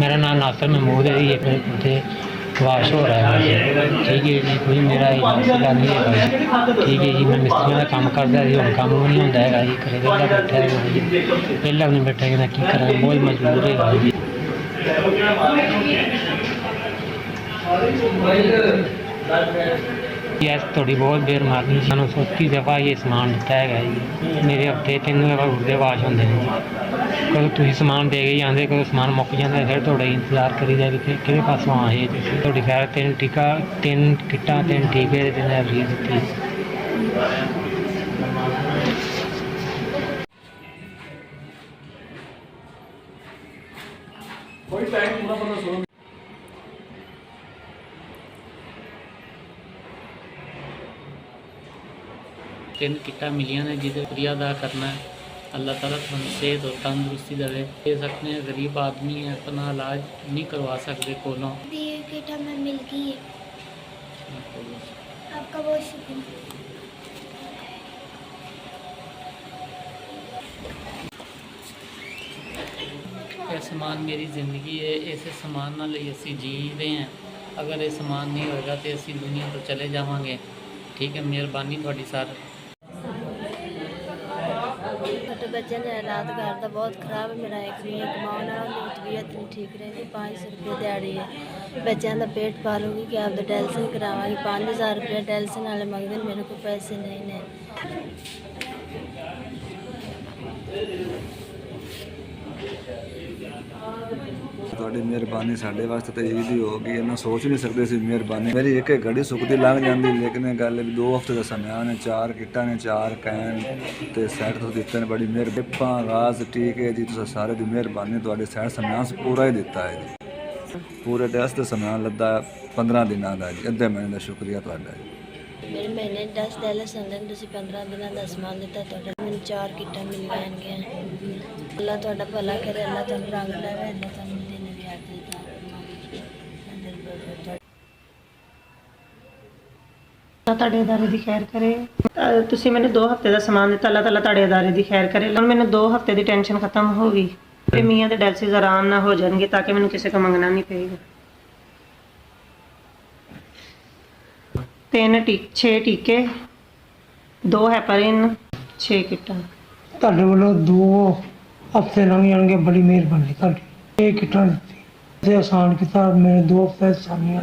मेरा नाम नासिर महमूद है। ये मेरे पुत्र वाश हो रहा है। ठीक है जी, कोई मेरा मसला नहीं है भाई। ठीक है जी, मैं मिस्त्रियों का काम करता जी, हम काम भी नहीं होता है जी। करे वेला बैठा है जी, वेला भी नहीं बैठा कि मैं की करा, बहुत मजबूर है भाई जी। यस थोड़ी बहुत बेरमानी सानू सोची दफ़ा ये समान दिता है जी। मेरे हफ्ते 3 दफ़ा गुर्दे वाश होंगे जी। कदों तुसीं समान दे के जांदे, कदों समान मुक जांदा, फिर थोड़ा इंतजार करीदा कि किहदे पासों आए तुसीं। तुहाडी खैर 3 टिक्का 3 किट्टां 3 टीके ते 3 एवरेज दित्ती। कोई टाइम पूरा पता सुनो। 3 किट्टां मिलियां ने जिहदे शुक्रिया अदा करना है। अल्लाह ताला तुहानूं सेहत और तंदुरुस्ती देवे। दे सकते हैं, गरीब आदमी है, अपना इलाज नहीं करवा सकते कोलों। ये किट हमें मिल गई है, आपका बहुत शुक्रिया। यह समान मेरी ज़िंदगी है, इस समान नाल ही असीं जी रहे हैं। अगर ये समान नहीं होएगा तो असीं दुनिया तो चले जावांगे। ठीक है, मेहरबानी तुहाडी सर। छोटे बच्चे ने हालात घर का बहुत खराब है। मेरा एक रुपया कमाने वाली तबीयत नहीं ठीक रहेगी। 500 रुपये दिहाड़ी है। बच्चों का पेट पालूगी कि आप डेल्सन करावांगी। 5000 रुपये डेल्सन वाले मंगते, मेरे को पैसे नहीं ने। ਤੁਹਾਡੀ ਮਿਹਰਬਾਨੀ ਸਾਡੇ ਵਾਸਤੇ ਤਾਂ ਈਦ ਹੀ ਹੋ ਗਈ। ਇਹਨਾਂ ਸੋਚ ਨਹੀਂ ਸਕਦੇ ਸੀ ਮਿਹਰਬਾਨੀ। ਮੇਰੀ ਇੱਕ ਇੱਕ ਘੜੀ ਸੁੱਕਦੀ ਲੰਘ ਜਾਂਦੀ, ਲੇਕਿਨ ਇਹ ਗੱਲ ਵੀ 2 ਹਫ਼ਤੇ ਦਾ ਸਮਾਂ ਨੇ, 4 ਕਿੱਟਾਂ ਨੇ, 4 ਕੈਨ ਤੇ ਸੈੱਟ ਤੋਂ ਦਿੱਤੇ ਨੇ। ਬੜੀ ਮਿਹਰਬਾਨੀ ਆਗਾਜ਼ ਠੀਕ ਹੈ ਜੀ, ਤੁਸੀਂ ਸਾਰੇ ਦੀ ਮਿਹਰਬਾਨੀ। ਤੁਹਾਡੇ ਸੈੱਟ ਸਮਾਂ ਪੂਰਾ ਹੀ ਦਿੱਤਾ ਹੈ ਜੀ। ਪੂਰੇ ਟੈਸਟ ਦਾ ਸਮਾਂ ਲੱਦਾ 15 ਦਿਨਾਂ ਦਾ ਜੀ, ਅੱਧੇ ਮਹੀਨੇ ਦਾ ਸ਼ੁਕਰੀਆ ਤੁਹਾਡਾ ਜੀ। मेरे महीने 10 डॉलर संदन, तुसीं 15 दिनों का समान दिता। मैंने 4 किट्टां मिल गईयां। अल्लाह तुहाडा भला करे, अल्लाह तुहानूं रंग लावे, अल्लाह तुहानूं दिन व्याज देता। ਤੁਹਾਡੇ ਅਦਾਰੇ ਦੀ ਖੈਰ ਕਰੇ। ਤੁਸੀਂ ਮੈਨੂੰ 2 ਹਫ਼ਤੇ ਦਾ ਸਮਾਨ ਦਿੱਤਾ, ਅੱਲਾਹ ਤਾਲਾ ਤੁਹਾਡੇ ਅਦਾਰੇ ਦੀ ਖੈਰ ਕਰੇ। ਹੁਣ ਮੈਨੂੰ 2 ਹਫ਼ਤੇ ਦੀ ਟੈਨਸ਼ਨ ਖਤਮ ਹੋ ਗਈ ਤੇ ਮੀਆਂ ਦੇ ਡਾਇਲਸਿਸ ਆਰਾਮ ਨਾਲ ਹੋ ਜਾਣਗੇ ਤਾਂ ਕਿ ਮੈਨੂੰ ਕਿਸੇ ਕੋਲ ਮੰਗਣਾ ਨਹੀਂ ਪਏਗਾ। 6 ਟੀਕੇ, 2 ਹੈਪਰਿਨ, 6 ਕਿੱਟਾਂ। ਤੁਹਾਡੇ ਵੱਲੋਂ 2 ਹਫ਼ਤੇ ਲੰਘ ਜਾਣਗੇ, ਬੜੀ ਮਿਹਰਬਾਨੀ ਤੁਹਾਡੀ। ਇਹ ਕਿੱਟਾਂ ਦਿੱਤੀ ਤੇ ਆਸਾਨ ਕੀਤਾ। ਮੇਰੇ 2 ਹਫ਼ਤੇ ਸਾਮਣੇ